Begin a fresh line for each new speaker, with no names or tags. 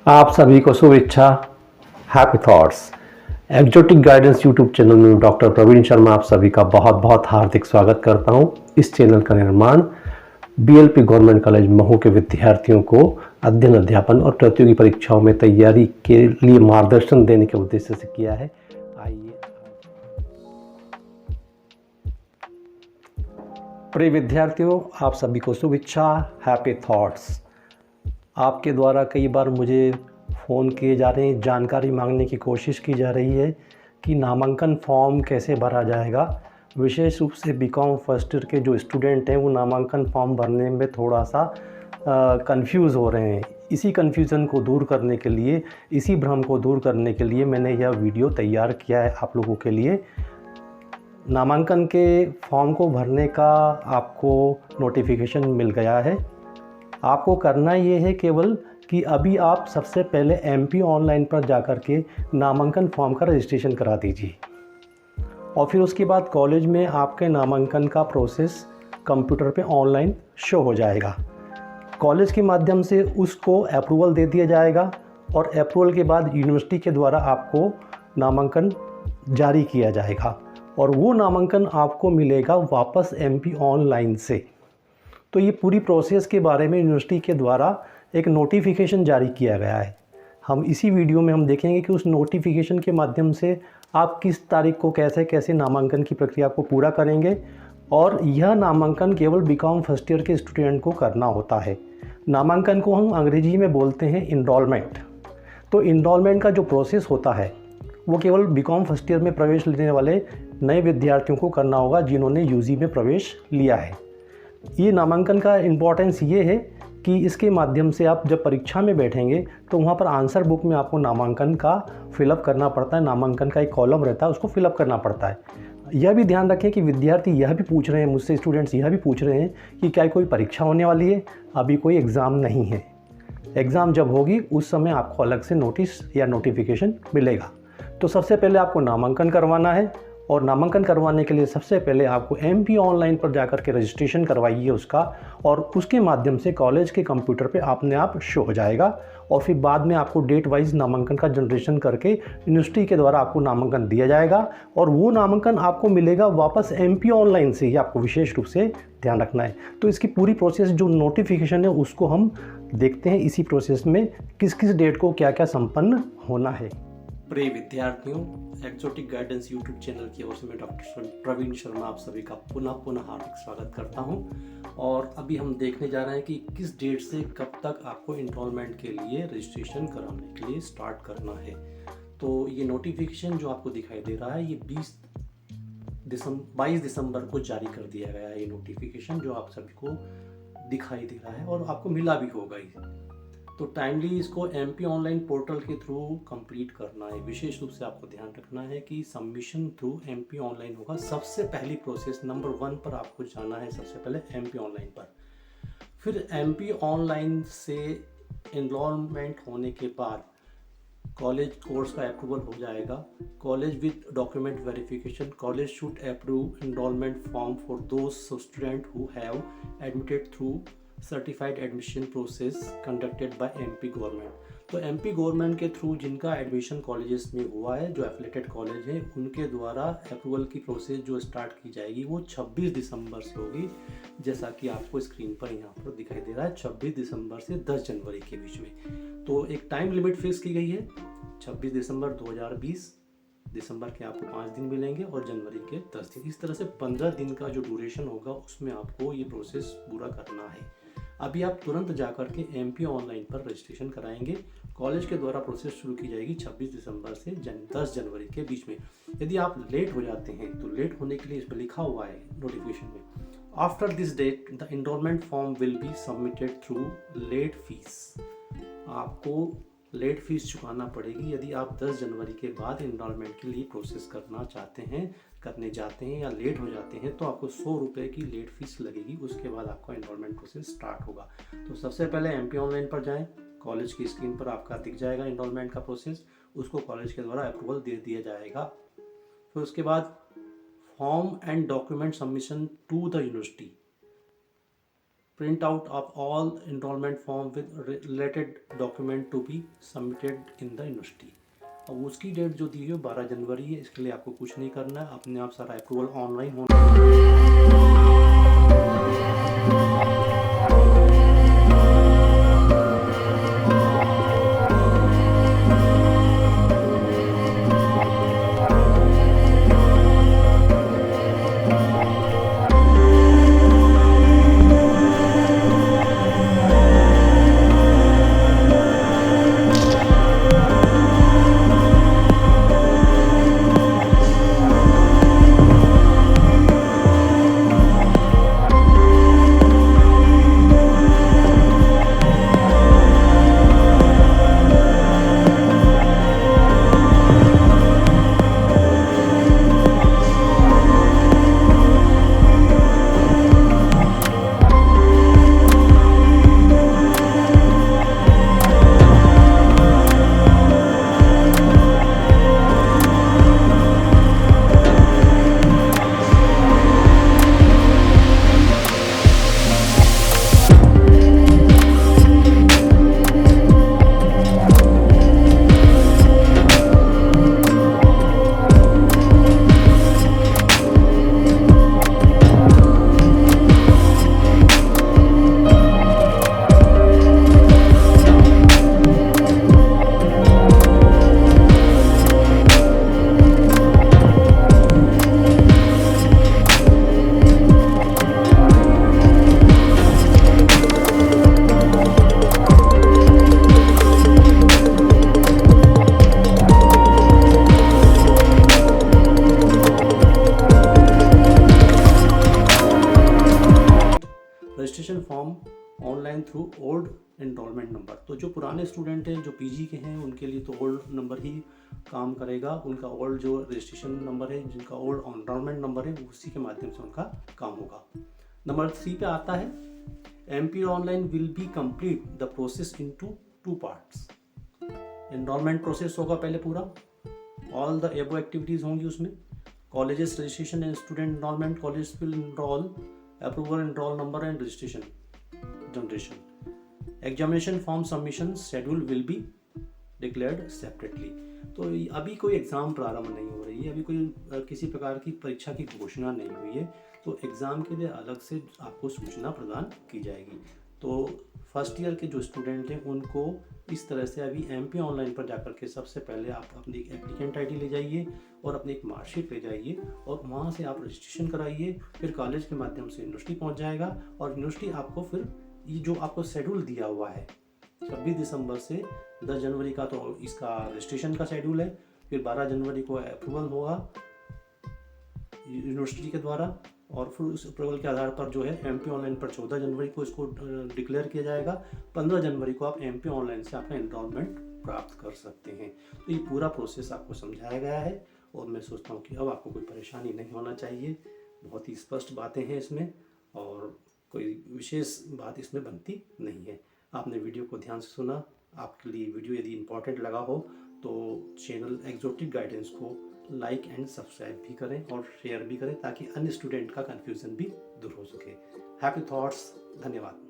आप सभी को शुभेच्छा। Happy thoughts exotic guidance YouTube channel में डॉक्टर प्रवीण शर्मा आप सभी का बहुत बहुत हार्दिक स्वागत करता हूं। इस चैनल का निर्माण बीएलपी गवर्नमेंट कॉलेज महू के विद्यार्थियों को अध्ययन अध्यापन और प्रतियोगी परीक्षाओं में तैयारी के लिए मार्गदर्शन देने के उद्देश्य से किया है। आइए प्रिय विद्यार्थियों, आप सभी को शुभेच्छा। Happy thoughts. आपके द्वारा कई बार मुझे फ़ोन किए जा रहे हैं, जानकारी मांगने की कोशिश की जा रही है कि नामांकन फॉर्म कैसे भरा जाएगा। विशेष रूप से बीकॉम फर्स्ट ईयर के जो स्टूडेंट हैं वो नामांकन फॉर्म भरने में थोड़ा सा कंफ्यूज हो रहे हैं। इसी कन्फ्यूज़न को दूर करने के लिए, इसी भ्रम को दूर करने के लिए मैंने यह वीडियो तैयार किया है आप लोगों के लिए। नामांकन के फॉर्म को भरने का आपको नोटिफिकेशन मिल गया है। आपको करना ये है केवल कि अभी आप सबसे पहले एमपी ऑनलाइन पर जाकर के नामांकन फॉर्म का रजिस्ट्रेशन करा दीजिए और फिर उसके बाद कॉलेज में आपके नामांकन का प्रोसेस कंप्यूटर पे ऑनलाइन शो हो जाएगा। कॉलेज के माध्यम से उसको अप्रूवल दे दिया जाएगा और अप्रूवल के बाद यूनिवर्सिटी के द्वारा आपको नामांकन जारी किया जाएगा और वो नामांकन आपको मिलेगा वापस एमपी ऑनलाइन से। तो ये पूरी प्रोसेस के बारे में यूनिवर्सिटी के द्वारा एक नोटिफिकेशन जारी किया गया है। हम इसी वीडियो में हम देखेंगे कि उस नोटिफिकेशन के माध्यम से आप किस तारीख को कैसे कैसे नामांकन की प्रक्रिया को पूरा करेंगे और यह नामांकन केवल बीकॉम फर्स्ट ईयर के स्टूडेंट को करना होता है। नामांकन को हम अंग्रेजी में बोलते हैं इनरोलमेंट। तो इनरोलमेंट का जो प्रोसेस होता है वो केवल बीकॉम फर्स्ट ईयर में प्रवेश लेने वाले नए विद्यार्थियों को करना होगा जिन्होंने यूजी में प्रवेश लिया है। ये नामांकन का इम्पॉर्टेंस ये है कि इसके माध्यम से आप जब परीक्षा में बैठेंगे तो वहाँ पर आंसर बुक में आपको नामांकन का फिलअप करना पड़ता है। नामांकन का एक कॉलम रहता है, उसको फिलअप करना पड़ता है। यह भी ध्यान रखें कि विद्यार्थी यह भी पूछ रहे हैं मुझसे, स्टूडेंट्स यह भी पूछ रहे हैं कि क्या कोई परीक्षा होने वाली है। अभी कोई एग्ज़ाम नहीं है। एग्ज़ाम जब होगी उस समय आपको अलग से नोटिस या नोटिफिकेशन मिलेगा। तो सबसे पहले आपको नामांकन करवाना है और नामांकन करवाने के लिए सबसे पहले आपको एमपी ऑनलाइन पर जाकर के रजिस्ट्रेशन करवाइए उसका, और उसके माध्यम से कॉलेज के कंप्यूटर पे अपने आप शो हो जाएगा और फिर बाद में आपको डेट वाइज नामांकन का जनरेशन करके यूनिवर्सिटी के द्वारा आपको नामांकन दिया जाएगा और वो नामांकन आपको मिलेगा वापस एमपी ऑनलाइन से। ही आपको विशेष रूप से ध्यान रखना है। तो इसकी पूरी प्रोसेस जो नोटिफिकेशन है उसको हम देखते हैं। इसी प्रोसेस में किस किस डेट को क्या क्या संपन्न होना है। प्रिय विद्यार्थियों, एक्जोटिक गाइडेंस यूट्यूब चैनल की ओर से मैं डॉक्टर प्रवीण शर्मा आप सभी का पुनः हार्दिक स्वागत करता हूं। और अभी हम देखने जा रहे हैं कि किस डेट से कब तक आपको इनरोलमेंट के लिए रजिस्ट्रेशन कराने के लिए स्टार्ट करना है। तो ये नोटिफिकेशन जो आपको दिखाई दे रहा है ये 22 दिसंबर को जारी कर दिया गया है। ये नोटिफिकेशन जो आप सभी को दिखाई दे रहा है और आपको मिला भी होगा ही। तो टाइमली इसको एमपी ऑनलाइन पोर्टल के थ्रू कंप्लीट करना है। विशेष रूप से आपको ध्यान रखना है कि सबमिशन थ्रू एमपी ऑनलाइन होगा। सबसे पहली प्रोसेस नंबर 1 पर आपको जाना है, सबसे पहले एमपी ऑनलाइन पर। फिर एमपी ऑनलाइन से एनरोलमेंट होने के बाद कॉलेज कोर्स का अप्रूवल हो जाएगा। College with document verification, college should approve enrolment form for those student who have admitted through certified admission process conducted by MP government. तो एमपी गवर्नमेंट के through जिनका एडमिशन कॉलेजेस में हुआ है, जो एफिलेटेड कॉलेज है, उनके द्वारा अप्रूवल की प्रोसेस जो स्टार्ट की जाएगी वो 26 दिसंबर से होगी। जैसा कि आपको स्क्रीन पर यहाँ पर दिखाई दे रहा है, 26 दिसंबर से 10 जनवरी के बीच में। तो एक टाइम लिमिट फिक्स की गई है, 26 दिसंबर 2020। दिसंबर के आपको 5 दिन मिलेंगे और जनवरी के 10 दिन। इस तरह से 15 दिन का जो ड्यूरेशन होगा उसमें आपको ये प्रोसेस पूरा करना है। अभी आप तुरंत जाकर के एमपी ऑनलाइन पर रजिस्ट्रेशन कराएंगे। कॉलेज के द्वारा प्रोसेस शुरू की जाएगी 26 दिसंबर से 10 जनवरी के बीच में। यदि आप लेट हो जाते हैं तो लेट होने के लिए इस पर लिखा हुआ है नोटिफिकेशन में, after this date the enrolment form will be submitted through late fee. आपको लेट फीस चुकाना पड़ेगी यदि आप 10 जनवरी के बाद एनरोलमेंट के लिए प्रोसेस करने जाते हैं या लेट हो जाते हैं तो आपको 100 रुपये की लेट फीस लगेगी। उसके बाद आपका एनरोलमेंट प्रोसेस स्टार्ट होगा। तो सबसे पहले एमपी ऑनलाइन पर जाएं, कॉलेज की स्क्रीन पर आपका दिख जाएगा एनरोलमेंट का प्रोसेस, उसको कॉलेज के द्वारा अप्रूवल दे दिया जाएगा। फिर उसके बाद form and document submission to the university. Print out of all enrolment form with related document to be submitted in the university. अब उसकी डेट जो दी है 12 जनवरी है। इसके लिए आपको कुछ नहीं करना है, अपने आप सारा अप्रूवल ऑनलाइन होना। Registration form online through old enrolment number. तो जो पुराने स्टूडेंट हैं, जो पीजी के हैं, उनके लिए तो ओल्ड नंबर ही काम करेगा। उनका ओल्ड जो रजिस्ट्रेशन नंबर है, जिनका ओल्ड एनरोलमेंट नंबर है, उसी के माध्यम से उनका काम होगा। नंबर 3 पे आता है MP online will be complete the process into 2 parts. Enrolment process होगा पहले पूरा, ऑल द एबो एक्टिविटीज़ होंगी उसमें। Colleges registration and student enrolment, college will enrol, approval and roll number and registration generation. Examination form submission schedule will be declared separately. तो अभी कोई exam प्रारंभ नहीं हो रही है, अभी कोई किसी प्रकार की परीक्षा की घोषणा नहीं हुई है, तो एग्ज़ाम के लिए अलग से आपको सूचना प्रदान की जाएगी। तो फर्स्ट ईयर के जो स्टूडेंट हैं उनको इस तरह से अभी एमपी ऑनलाइन पर जाकर के सबसे पहले आप अपनी एप्लीकेंट आईडी ले जाइए और अपनी एक मार्कशीट ले जाइए और वहाँ से आप रजिस्ट्रेशन कराइए। फिर कॉलेज के माध्यम से यूनिवर्सिटी पहुँच जाएगा और यूनिवर्सिटी आपको फिर ये जो आपको शेड्यूल दिया हुआ है 26 दिसंबर से 10 जनवरी का, तो इसका रजिस्ट्रेशन का शेड्यूल है। फिर 12 जनवरी को अप्रूवल होगा यूनिवर्सिटी के द्वारा और फिर उस अप्रूवल के आधार पर जो है एमपी ऑनलाइन पर 14 जनवरी को इसको डिक्लेयर किया जाएगा। 15 जनवरी को आप एमपी ऑनलाइन से अपना एनरोलमेंट प्राप्त कर सकते हैं। तो ये पूरा प्रोसेस आपको समझाया गया है और मैं सोचता हूँ कि अब आपको कोई परेशानी नहीं होना चाहिए। बहुत ही स्पष्ट बातें हैं इसमें और कोई विशेष बात इसमें बनती नहीं है। आपने वीडियो को ध्यान से सुना। आपके लिए वीडियो यदि इम्पोर्टेंट लगा हो तो चैनल एक्सोटिक गाइडेंस को लाइक एंड सब्सक्राइब भी करें और शेयर भी करें ताकि अन्य स्टूडेंट का कन्फ्यूज़न भी दूर हो सके। Happy thoughts. धन्यवाद।